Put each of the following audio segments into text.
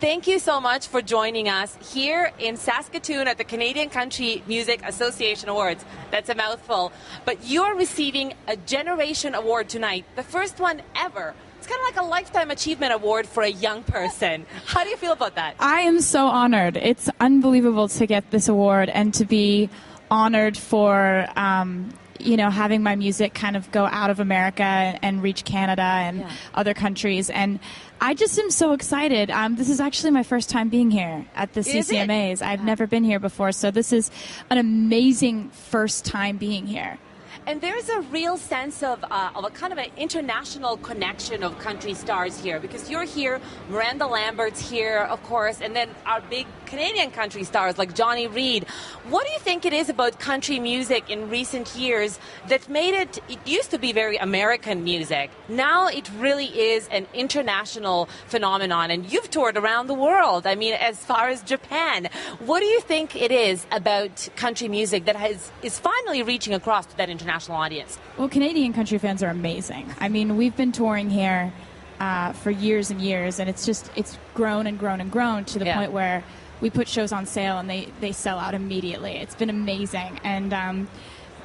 Thank you so much for joining us here in Saskatoon at the Canadian Country Music Association Awards. That's a mouthful. But you're receiving a Generation Award tonight, the first one ever. It's kind of like a Lifetime Achievement Award for a young person. How do you feel about that? I am so honored. It's unbelievable to get this award and to be honored for, having my music kind of go out of America and reach Canada and other countries. And I just am so excited. This is actually my first time being here at the CCMAs. I've never been here before, so this is an amazing first time being here. And there's a real sense of a kind of an international connection of country stars here, because you're here, Miranda Lambert's here, of course, and then our big Canadian country stars like Johnny Reid. What do you think it is about country music in recent years that made it used to be very American music. Now it really is an international phenomenon, and you've toured around the world. I mean, as far as Japan. What do you think it is about country music that is finally reaching across to that international audience? Well, Canadian country fans are amazing. I mean, we've been touring here for years and years, and it's grown and grown and grown to the point where we put shows on sale and they sell out immediately. It's been amazing. And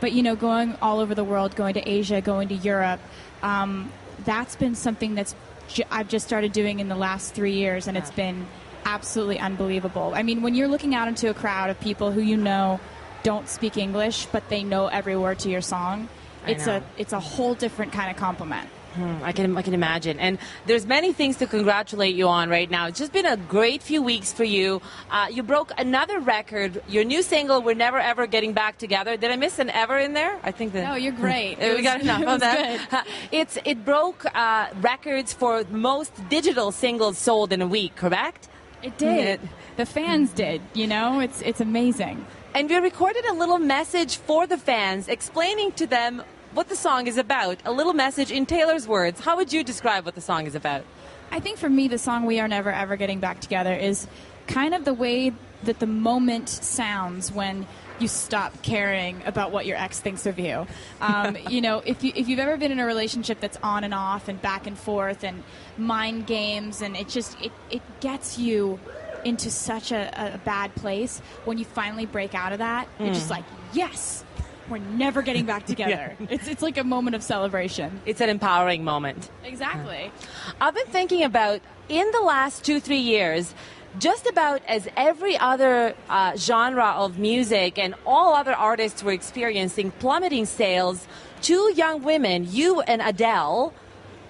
but going all over the world, going to Asia, going to Europe, that's been something I've just started doing in the last 3 years, and it's been absolutely unbelievable. I mean, when you're looking out into a crowd of people who don't speak English, but they know every word to your song, it's a whole different kind of compliment. I can imagine. And there's many things to congratulate you on right now. It's just been a great few weeks for you. You broke another record. Your new single, We're Never Ever Getting Back Together. Did I miss an ever in there? I think that. No, you're great. We got enough of that. It broke records for most digital singles sold in a week, correct? It did. The fans did. It's amazing. And we recorded a little message for the fans, explaining to them what the song is about. A little message in Taylor's words. How would you describe what the song is about? I think for me, the song We Are Never Ever Getting Back Together is kind of the way that the moment sounds when you stop caring about what your ex thinks of you. If you've ever been in a relationship that's on and off and back and forth and mind games, and it gets you into such a bad place, when you finally break out of that, you're just like, yes! We're never getting back together. It's like a moment of celebration. It's an empowering moment. Exactly. I've been thinking about, in the last 2-3 years, just about as every other genre of music and all other artists were experiencing plummeting sales, two young women, you and Adele,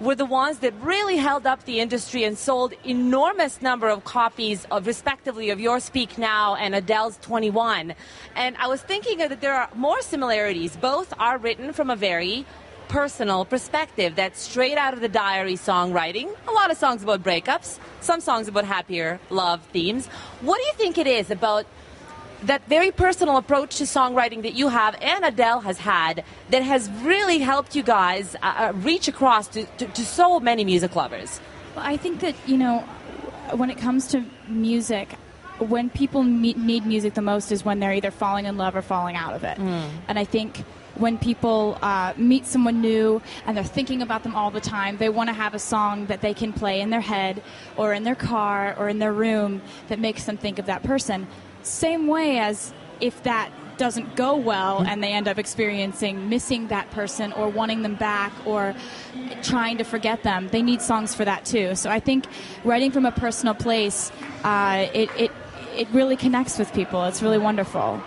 were the ones that really held up the industry and sold enormous number of copies of, respectively, of Your Speak Now and Adele's 21. And I was thinking that there are more similarities. Both are written from a very personal perspective. That's straight out of the diary songwriting. A lot of songs about breakups, some songs about happier love themes. What do you think it is about that very personal approach to songwriting that you have and Adele has had that has really helped you guys reach across to so many music lovers? Well, I think that, when it comes to music, when people need music the most is when they're either falling in love or falling out of it. And I think when people meet someone new and they're thinking about them all the time, they want to have a song that they can play in their head or in their car or in their room that makes them think of that person. Same way as if that doesn't go well and they end up experiencing missing that person or wanting them back or trying to forget them, they need songs for that too. So I think writing from a personal place, it really connects with people. It's really wonderful.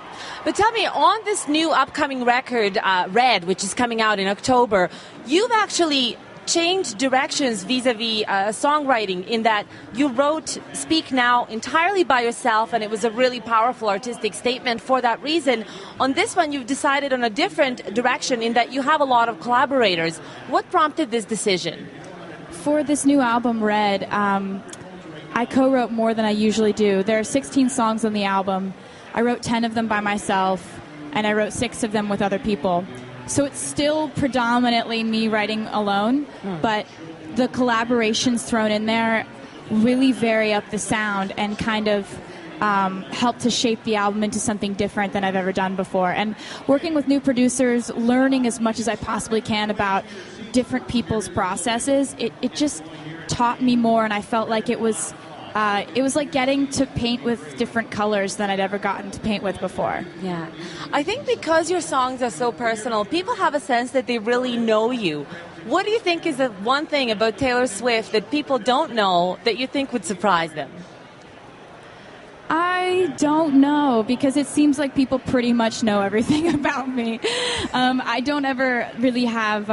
But tell me, on this new upcoming record, Red, which is coming out in October, you've actually changed directions vis-a-vis songwriting, in that you wrote Speak Now entirely by yourself, and it was a really powerful artistic statement for that reason. On this one, you've decided on a different direction in that you have a lot of collaborators. What prompted this decision? For this new album, Red, I co-wrote more than I usually do. There are 16 songs on the album. I wrote 10 of them by myself, and I wrote 6 of them with other people. So it's still predominantly me writing alone, but the collaborations thrown in there really vary up the sound and kind of help to shape the album into something different than I've ever done before. And working with new producers, learning as much as I possibly can about different people's processes, it just taught me more, and I felt like it was it was like getting to paint with different colors than I'd ever gotten to paint with before. Yeah. I think because your songs are so personal, people have a sense that they really know you. What do you think is the one thing about Taylor Swift that people don't know that you think would surprise them? I don't know, because it seems like people pretty much know everything about me. I don't ever really have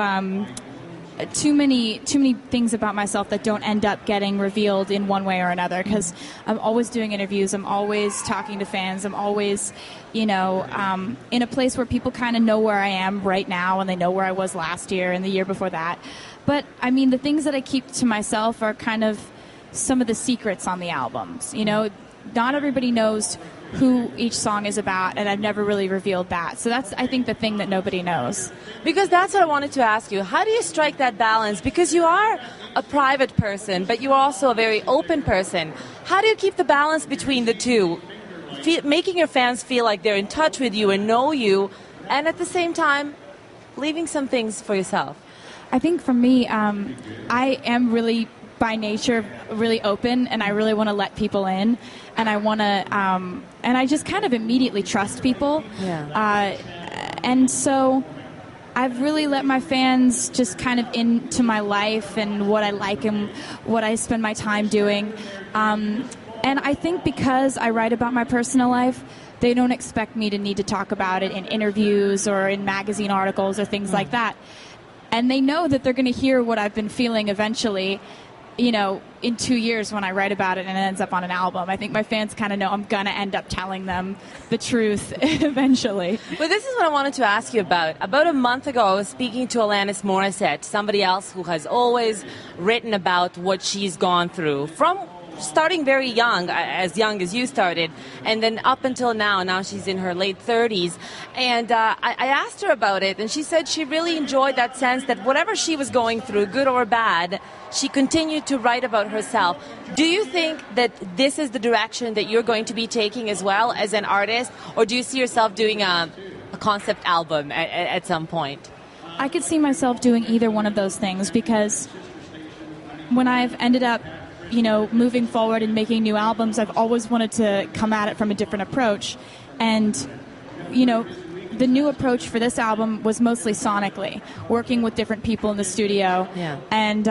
too many things about myself that don't end up getting revealed in one way or another, because I'm always doing interviews, I'm always talking to fans, I'm always, in a place where people kind of know where I am right now, and they know where I was last year and the year before that. But, I mean, the things that I keep to myself are kind of some of the secrets on the albums, Not everybody knows who each song is about, and I've never really revealed that. So that's, I think, the thing that nobody knows. Because that's what I wanted to ask you. How do you strike that balance? Because you are a private person, but you are also a very open person. How do you keep the balance between the two? Making your fans feel like they're in touch with you and know you, and at the same time, leaving some things for yourself. I think for me, I am really, by nature, really open, and I really want to let people in, and I want to, and I just kind of immediately trust people. Yeah. And so I've really let my fans just kind of into my life and what I like and what I spend my time doing. And I think because I write about my personal life, they don't expect me to need to talk about it in interviews or in magazine articles or things like that. And they know that they're going to hear what I've been feeling eventually, in 2 years when I write about it and it ends up on an album. I think my fans kind of know I'm going to end up telling them the truth eventually. Well, this is what I wanted to ask you about. About a month ago, I was speaking to Alanis Morissette, somebody else who has always written about what she's gone through, from starting very young as you started, and then up until now. Now she's in her late 30s. And I asked her about it, and she said she really enjoyed that sense that whatever she was going through, good or bad, she continued to write about herself. Do you think that this is the direction that you're going to be taking as well as an artist, or do you see yourself doing a concept album at some point? I could see myself doing either one of those things, because when I've ended up moving forward and making new albums, I've always wanted to come at it from a different approach. And, the new approach for this album was mostly sonically, working with different people in the studio. Yeah. And,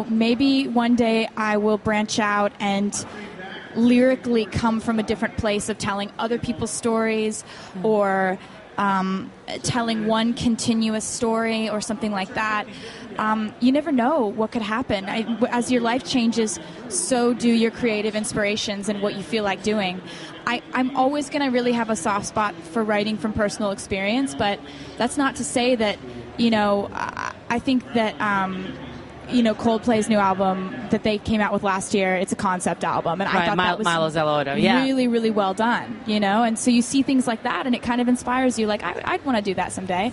maybe one day I will branch out and lyrically come from a different place of telling other people's stories, or telling one continuous story or something like that. You never know what could happen. As your life changes, so do your creative inspirations and what you feel like doing. I'm always going to really have a soft spot for writing from personal experience, but that's not to say that, I think that, Coldplay's new album that they came out with last year, it's a concept album, and I thought that was Milo Zellotto, yeah, really, really well done, and so you see things like that, and it kind of inspires you, like, I'd want to do that someday.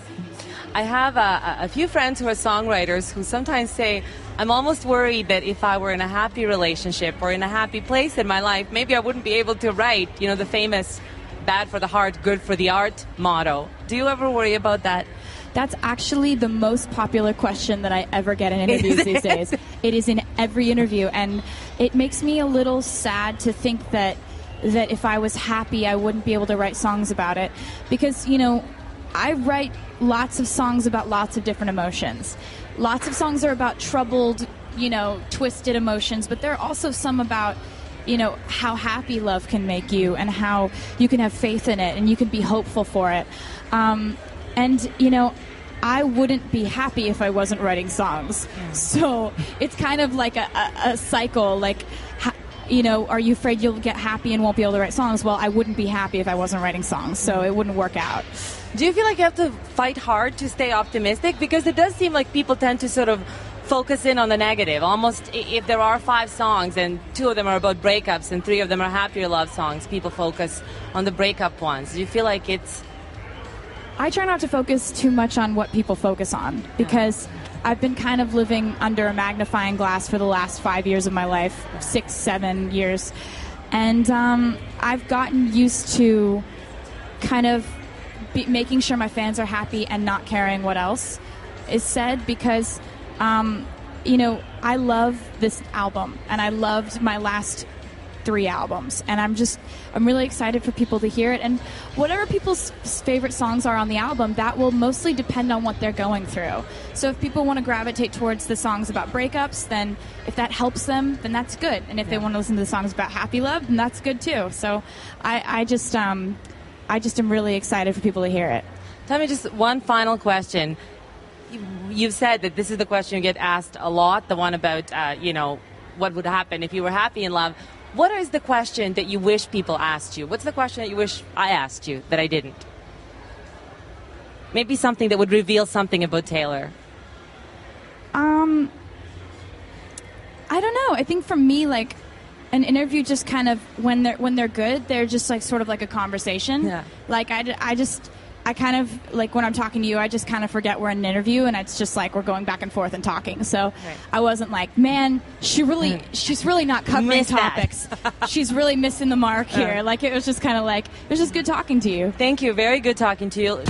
I have a few friends who are songwriters who sometimes say, I'm almost worried that if I were in a happy relationship or in a happy place in my life, maybe I wouldn't be able to write, the famous bad for the heart, good for the art motto. Do you ever worry about that? That's actually the most popular question that I ever get in interviews these days. It is in every interview, and it makes me a little sad to think that if I was happy, I wouldn't be able to write songs about it. Because, I write lots of songs about lots of different emotions. Lots of songs are about troubled, twisted emotions, but there are also some about, how happy love can make you and how you can have faith in it and you can be hopeful for it. And, I wouldn't be happy if I wasn't writing songs. So it's kind of like a cycle, like, are you afraid you'll get happy and won't be able to write songs? Well, I wouldn't be happy if I wasn't writing songs, so it wouldn't work out. Do you feel like you have to fight hard to stay optimistic? Because it does seem like people tend to sort of focus in on the negative. Almost if there are 5 songs and 2 of them are about breakups and 3 of them are happier love songs, people focus on the breakup ones. Do you feel like it's... I try not to focus too much on what people focus on, because I've been kind of living under a magnifying glass for the last 5 years of my life, 6, 7 years. And I've gotten used to kind of making sure my fans are happy and not caring what else is said, because, I love this album, and I loved my last 3 albums, and I'm really excited for people to hear it. And whatever people's favorite songs are on the album, that will mostly depend on what they're going through. So if people want to gravitate towards the songs about breakups, then if that helps them, then that's good. And if they want to listen to the songs about happy love, then that's good too. So I just am really excited for people to hear it. Tell me just one final question. You've said that this is the question you get asked a lot, the one about what would happen if you were happy in love. What is the question that you wish people asked you? What's the question that you wish I asked you that I didn't? Maybe something that would reveal something about Taylor. I don't know. I think for me, like, an interview just kind of, when they're good, they're just like sort of like a conversation. Yeah. Like I kind of, like, when I'm talking to you, I just kind of forget we're in an interview, and it's just like we're going back and forth and talking. So right. I wasn't like, man, she's really not covering topics. She's really missing the mark here. Like, it was just kind of like, it was just good talking to you. Thank you. Very good talking to you.